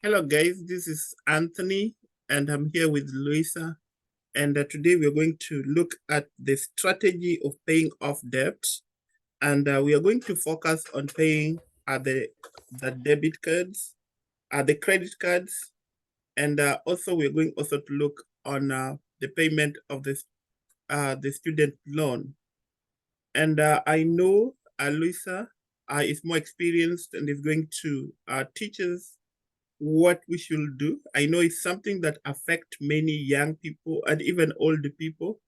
Hello, guys. This is Anthony, and I'm here with Luisa. And today we're going to look at the strategy of paying off debt. And we are going to focus on paying the debit cards, the credit cards, and also we're going also to look on the payment of the student loan. And I know Luisa is more experienced and is going to teach us what we should do. I know it's something that affects many young people and even older people,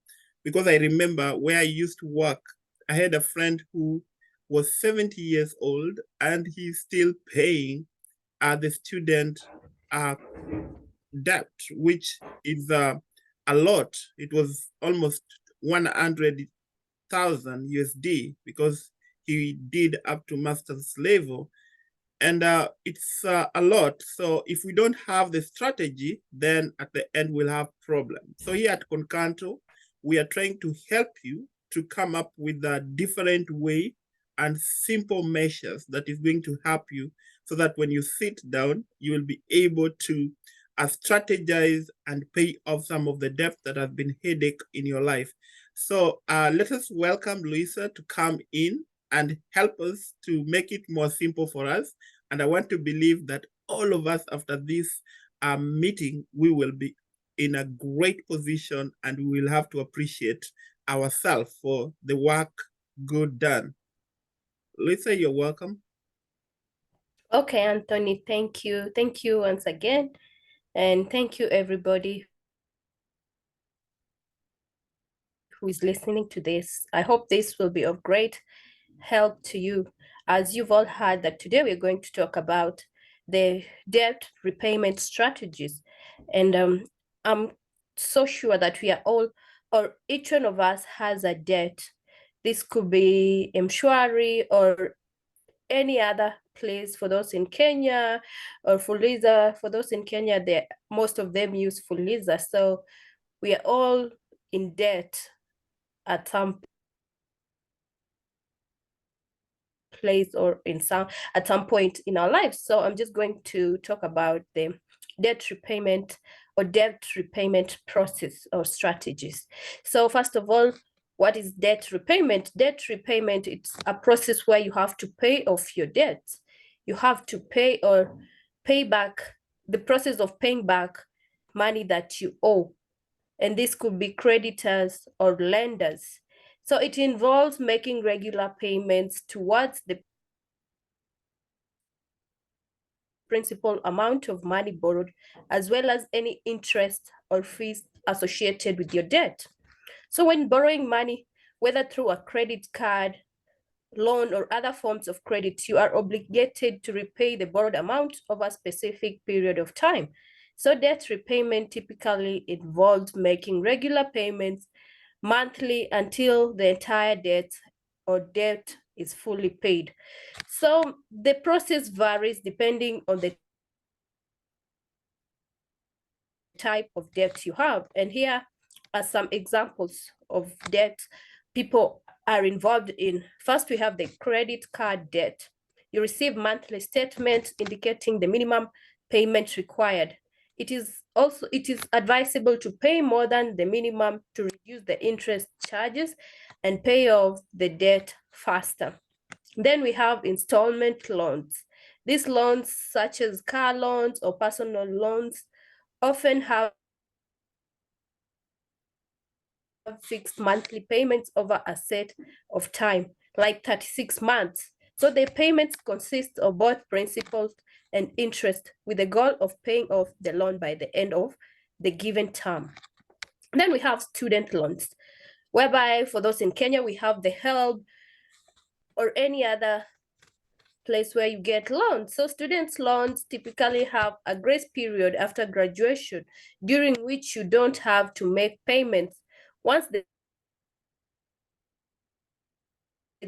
because I remember where I used to work, I had a friend who was 70 years old and he's still paying the student uh, debt, which is a lot. It was almost 100,000 USD because he did up to master's level, and it's a lot. So if we don't have the strategy, then at the end we'll have problems. So here at Concanto, we are trying to help you to come up with a different way and simple measures that is going to help you, so that when you sit down, you will be able to strategize and pay off some of the debt that has been headache in your life. So let us welcome Luisa to come in and help us to make it more simple for us. And I want to believe that all of us, after this meeting, we will be in a great position and we will have to appreciate ourselves for the work good done. Lisa, you're welcome. Okay, Anthony, thank you. Thank you once again. And thank you, everybody who is listening to this. I hope this will be of great help to you. As you've all heard, that today we're going to talk about the debt repayment strategies. And I'm so sure that we are all, or each one of us has a debt. This could be Mshwari or any other place. For those in Kenya, or Fuliza, for those in Kenya, most of them use Fuliza. So we are all in debt at some place or at some point in our lives. So I'm just going to talk about the debt repayment process or strategies. So first of all, what is debt repayment? Debt repayment, it's a process where you have to pay off your debt. You have to pay or pay back, the process of paying back money that you owe. And this could be creditors or lenders. So it involves making regular payments towards the principal amount of money borrowed, as well as any interest or fees associated with your debt. So when borrowing money, whether through a credit card, loan, or other forms of credit, you are obligated to repay the borrowed amount over a specific period of time. So debt repayment typically involves making regular payments monthly until the entire debt is fully paid. So the process varies depending on the type of debt you have. And here are some examples of debt people are involved in. First, we have the credit card debt. You receive monthly statements indicating the minimum payment required. It is advisable to pay more than the minimum to reduce the interest charges and pay off the debt faster. Then we have installment loans. These loans, such as car loans or personal loans, often have fixed monthly payments over a set of time, like 36 months. So the payments consist of both principal and interest, with the goal of paying off the loan by the end of the given term. Then we have student loans, whereby for those in Kenya, we have the HELB or any other place where you get loans. So students' loans typically have a grace period after graduation, during which you don't have to make payments. Once the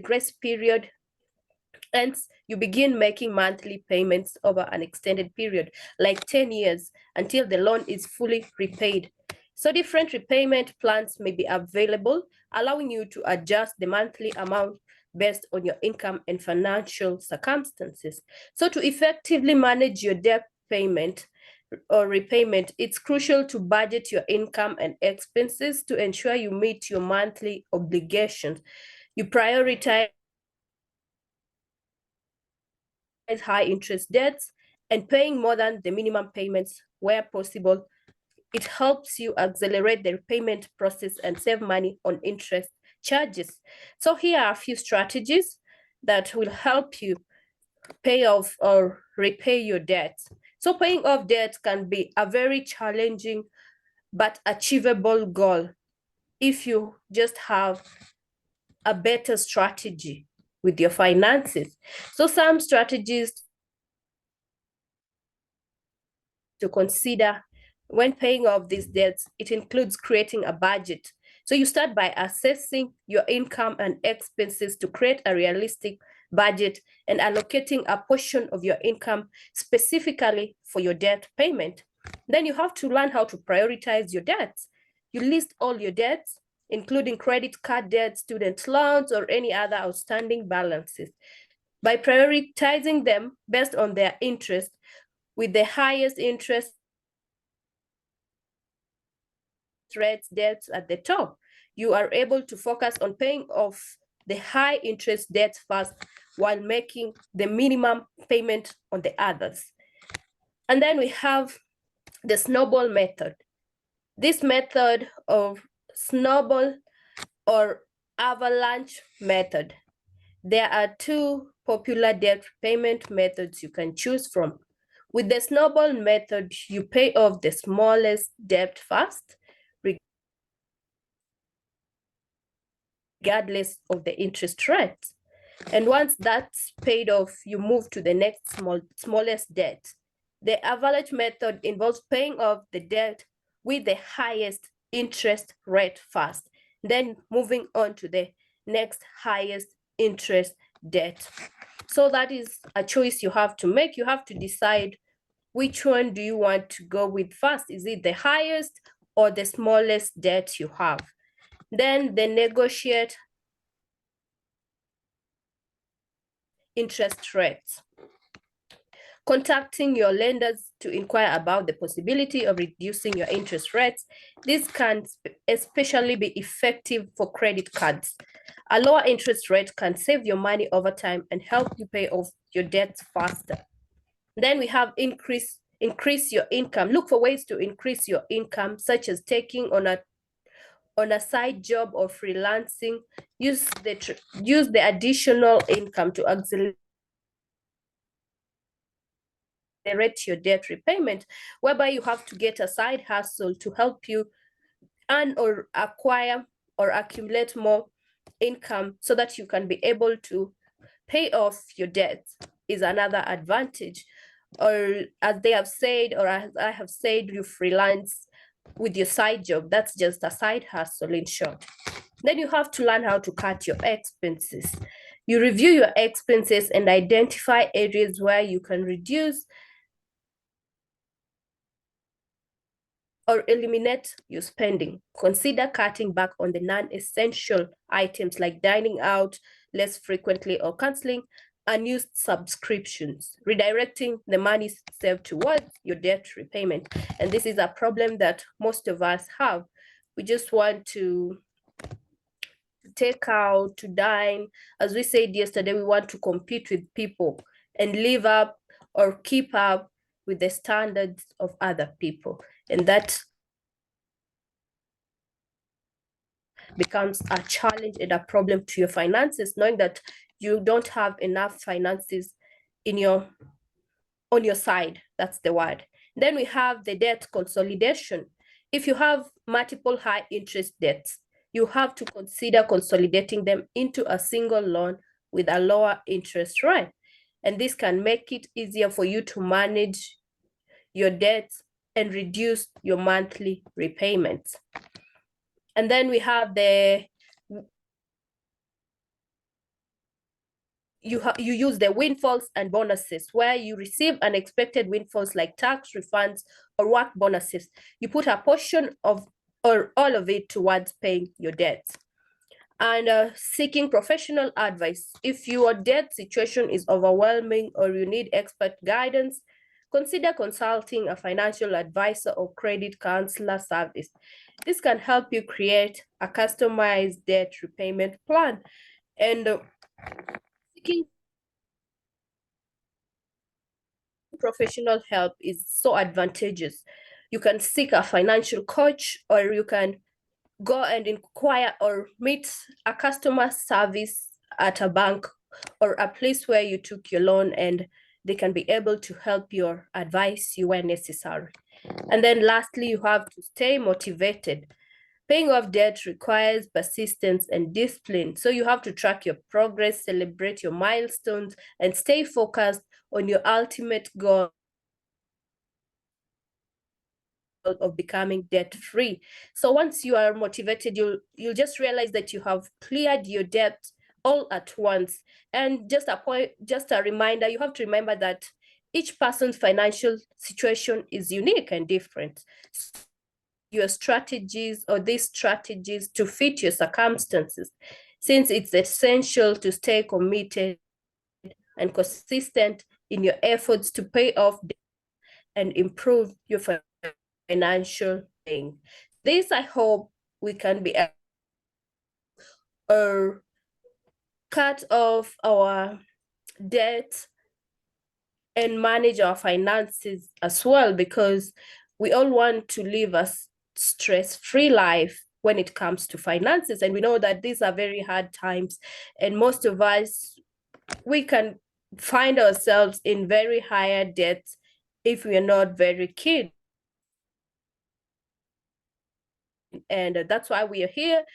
grace period ends, you begin making monthly payments over an extended period, like 10 years, until the loan is fully repaid. So different repayment plans may be available, allowing you to adjust the monthly amount based on your income and financial circumstances. So to effectively manage your debt payment or repayment, it's crucial to budget your income and expenses to ensure you meet your monthly obligations. You prioritize high interest debts and paying more than the minimum payments where possible. It helps you accelerate the repayment process and save money on interest charges. So here are a few strategies that will help you pay off or repay your debt. So paying off debt can be a very challenging but achievable goal if you just have a better strategy with your finances. So some strategies to consider when paying off these debts, it includes creating a budget. So you start by assessing your income and expenses to create a realistic budget and allocating a portion of your income specifically for your debt payment. Then you have to learn how to prioritize your debts. You list all your debts, including credit card debt, student loans, or any other outstanding balances. By prioritizing them based on their interest, with the highest interest rates debts at the top, you are able to focus on paying off the high interest debts first while making the minimum payment on the others. And then we have the snowball method. This method of snowball or avalanche method. There are two popular debt repayment methods you can choose from. With the snowball method, you pay off the smallest debt first, regardless of the interest rate. And once that's paid off, you move to the next smallest debt. The avalanche method involves paying off the debt with the highest interest rate first, then moving on to the next highest interest debt. So that is a choice you have to make. You have to decide which one do you want to go with first. Is it the highest or the smallest debt you have? Then the negotiate interest rates. Contacting your lenders to inquire about the possibility of reducing your interest rates. This can especially be effective for credit cards. A lower interest rate can save your money over time and help you pay off your debts faster. Then we have increase your income. Look for ways to increase your income, such as taking on a side job or freelancing. Use the additional income to accelerate your debt repayment, whereby you have to get a side hustle to help you earn or acquire or accumulate more income so that you can be able to pay off your debt is another advantage. Or as they have said, or as I have said, you freelance with your side job. That's just a side hustle in short. Then you have to learn how to cut your expenses. You review your expenses and identify areas where you can reduce or eliminate your spending. Consider cutting back on the non-essential items like dining out less frequently or canceling unused subscriptions, redirecting the money saved towards your debt repayment. And this is a problem that most of us have. We just want to take out, to dine. As we said yesterday, we want to compete with people and live up or keep up with the standards of other people. And that becomes a challenge and a problem to your finances, knowing that you don't have enough finances on your side. That's the word. Then we have the debt consolidation. If you have multiple high interest debts, you have to consider consolidating them into a single loan with a lower interest rate. And this can make it easier for you to manage your debts and reduce your monthly repayments. And then we have you use the windfalls and bonuses, where you receive unexpected windfalls like tax refunds or work bonuses. You put a portion of or all of it towards paying your debts. And seeking professional advice. If your debt situation is overwhelming or you need expert guidance, consider consulting a financial advisor or credit counselor service. This can help you create a customized debt repayment plan. And seeking professional help is so advantageous. You can seek a financial coach, or you can go and inquire or meet a customer service at a bank or a place where you took your loan, and they can be able to help you or advise you where necessary. And then lastly, you have to stay motivated. Paying off debt requires persistence and discipline. So you have to track your progress, celebrate your milestones, and stay focused on your ultimate goal of becoming debt-free. So once you are motivated, you'll just realize that you have cleared your debt all at once. And just a reminder, you have to remember that each person's financial situation is unique and different. Your strategies or these strategies to fit your circumstances, since it's essential to stay committed and consistent in your efforts to pay off debt and improve your financial thing. This, I hope we can be cut off our debt and manage our finances as well, because we all want to live a stress-free life when it comes to finances. And we know that these are very hard times, and most of us, we can find ourselves in very higher debt if we are not very keen. And that's why we are here,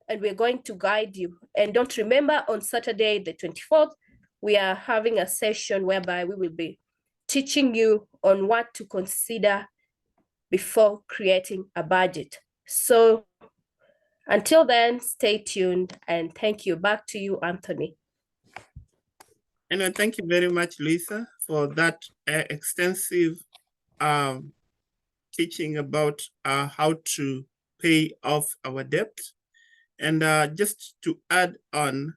and we're going to guide you. And don't remember, on Saturday, the 24th, we are having a session whereby we will be teaching you on what to consider before creating a budget. So until then, stay tuned, and thank you. Back to you, Anthony. And thank you very much, Lisa, for that extensive teaching about how to pay off our debt. And just to add on,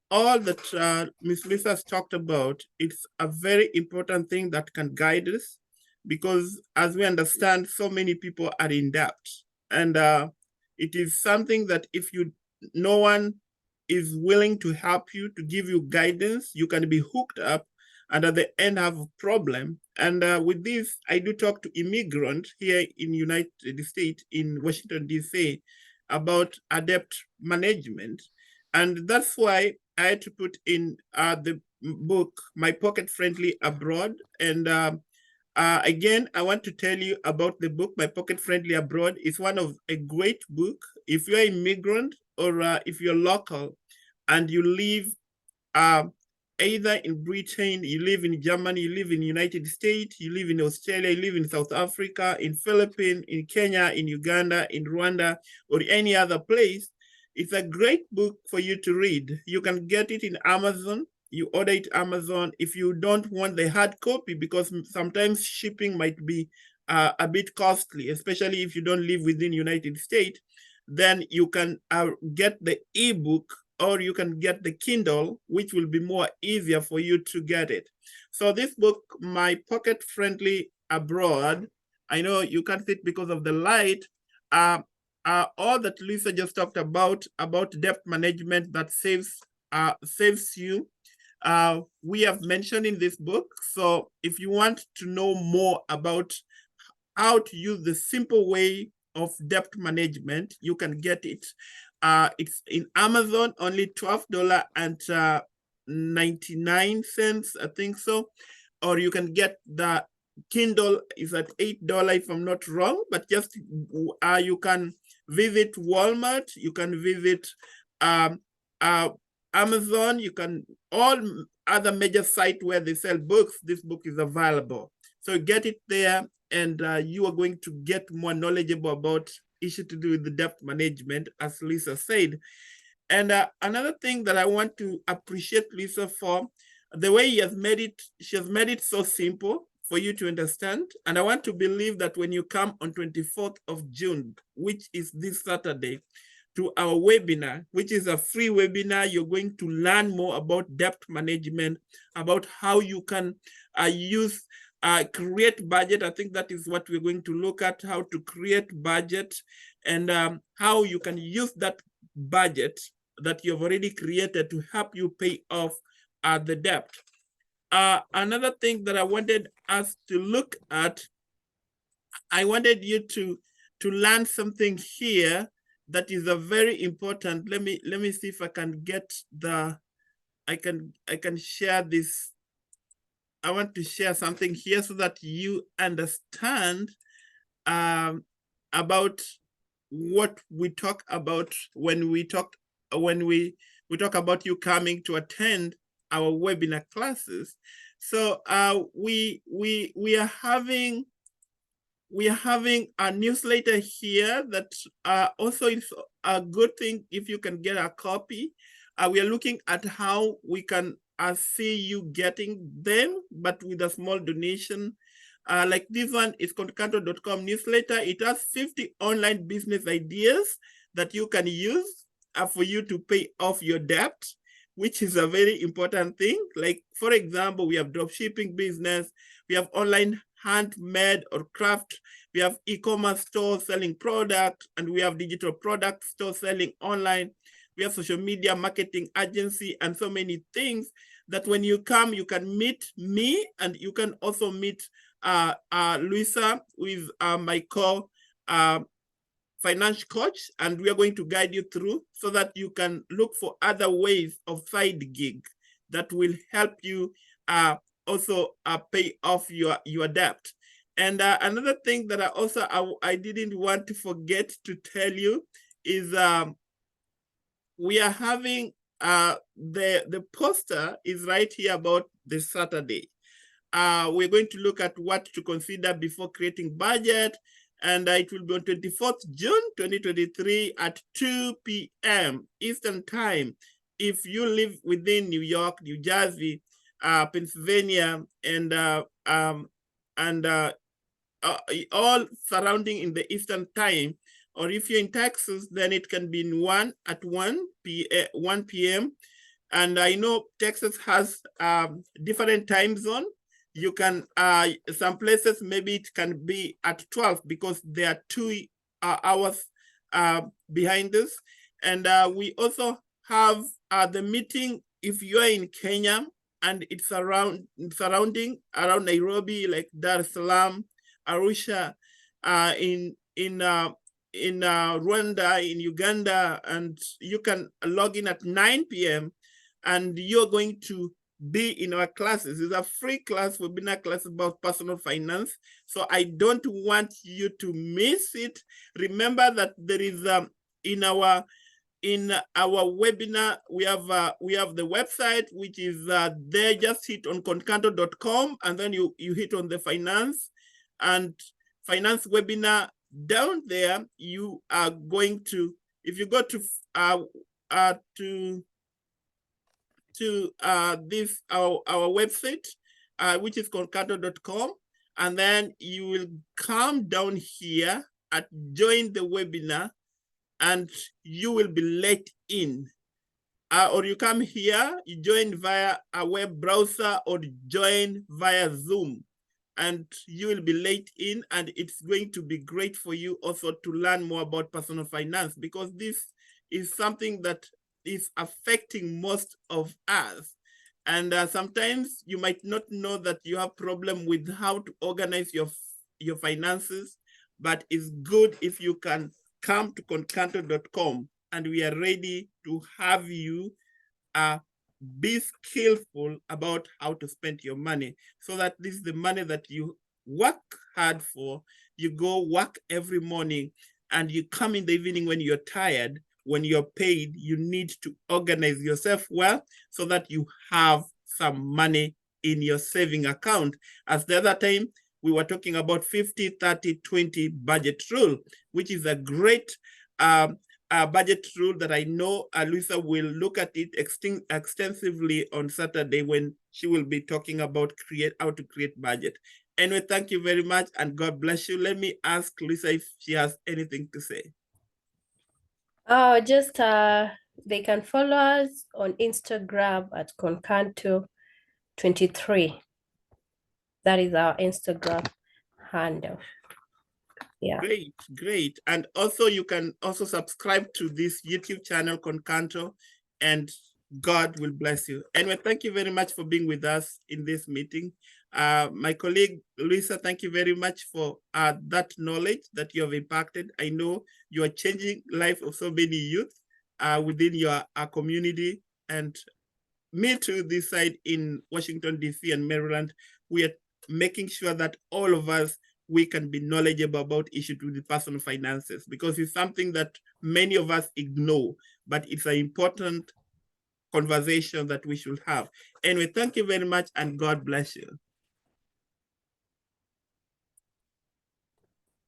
all that Ms. Lisa has talked about, it's a very important thing that can guide us, because as we understand, so many people are in debt. And it is something that if no one is willing to help you, to give you guidance, you can be hooked up and at the end have a problem. And with this, I do talk to immigrants here in United States, in Washington, D.C., about debt management. And that's why I had to put in the book, My Pocket Friendly Abroad. And again, I want to tell you about the book, My Pocket Friendly Abroad. It's one of a great book. If you're an immigrant or if you're local and you live either in Britain, you live in Germany, you live in the United States, you live in Australia, you live in South Africa, in Philippines, in Kenya, in Uganda, in Rwanda, or any other place, it's a great book for you to read. You can get it in Amazon. You order it Amazon. If you don't want the hard copy, because sometimes shipping might be a bit costly, especially if you don't live within the United States, then you can get the ebook, or you can get the Kindle, which will be more easier for you to get it. So this book, My Pocket Friendly Abroad, I know you can't see it because of the light, all that Lisa just talked about debt management that saves you, we have mentioned in this book. So if you want to know more about how to use the simple way of debt management, you can get it. It's in Amazon, only $12.99, I think so. Or you can get the Kindle is at $8 if I'm not wrong, but just you can visit Walmart, you can visit Amazon, you can, all other major sites where they sell books, this book is available. So get it there, and you are going to get more knowledgeable about issues to do with the debt management, as Lisa said. And another thing that I want to appreciate Lisa for, the way she has made it so simple for you to understand. And I want to believe that when you come on 24th of June, which is this Saturday, to our webinar, which is a free webinar, you're going to learn more about debt management, about how you can use create budget. I think that is what we're going to look at, how to create budget and how you can use that budget that you've already created to help you pay off the debt. Another thing that I wanted us to look at, I wanted you to learn something here that is a very important. Let me see if I can get the, I can share this. I want to share something here so that you understand about what we talk about when we talk about you coming to attend our webinar classes. So we are having a newsletter here that also is a good thing if you can get a copy. We are looking at how we can see you getting them, but with a small donation. Like this one is Concanto.com newsletter. It has 50 online business ideas that you can use for you to pay off your debt, which is a very important thing. Like, for example, we have dropshipping business, we have online handmade or craft, we have e-commerce stores selling product, and we have digital product stores selling online. We have social media marketing agency and so many things that when you come, you can meet me and you can also meet Luisa, who is my finance coach, and we are going to guide you through so that you can look for other ways of side gig that will help you also pay off your debt. And another thing that I didn't want to forget to tell you is we are having the poster is right here about this Saturday. We're going to look at what to consider before creating budget, and it will be on 24th June 2023 at 2 p.m. Eastern Time. If you live within New York, New Jersey, Pennsylvania, and all surrounding in the Eastern Time, or if you're in Texas, then it can be in 1 p.m. And I know Texas has different time zone. You can, some places, maybe it can be at 12 because there are 2 hours behind us. And we also have the meeting, if you are in Kenya and it's surrounding around Nairobi, like Dar es Salaam, Arusha, in Rwanda, in Uganda, and you can log in at 9 p.m. and you're going to be in our classes. It's a free class, webinar class about personal finance. So I don't want you to miss it. Remember that there is in our webinar, we have the website, which is there. Just hit on concanto.com and then you hit on the finance webinar. Down there, you are going to, if you go to this our website, which is concanto.com, and then you will come down here at join the webinar, and you will be let in. Or you come here, you join via a web browser or join via Zoom, and you will be let in, and it's going to be great for you also to learn more about personal finance, because this is something that is affecting most of us. And sometimes you might not know that you have problem with how to organize your finances, but it's good if you can come to concanto.com, and we are ready to have you be skillful about how to spend your money, so that this is the money that you work hard for. You go work every morning and you come in the evening when you're tired. When you're paid, you need to organize yourself well so that you have some money in your saving account. As the other time, we were talking about 50-30-20 budget rule, which is a great budget rule that I know Luisa will look at it extensively on Saturday when she will be talking about how to create budget. Anyway, thank you very much and God bless you. Let me ask Luisa if she has anything to say. Just they can follow us on Instagram at Concanto 23. That is our Instagram handle. Yeah. Great, great. And also you can also subscribe to this YouTube channel, Concanto, and God will bless you. Anyway, thank you very much for being with us in this meeting. My colleague, Luisa, thank you very much for that knowledge that you have impacted. I know you are changing life of so many youth within your community. And me too, this side in Washington, D.C. and Maryland, we are making sure that all of us, we can be knowledgeable about issues with the personal finances, because it's something that many of us ignore, but it's an important conversation that we should have. Anyway, thank you very much and God bless you.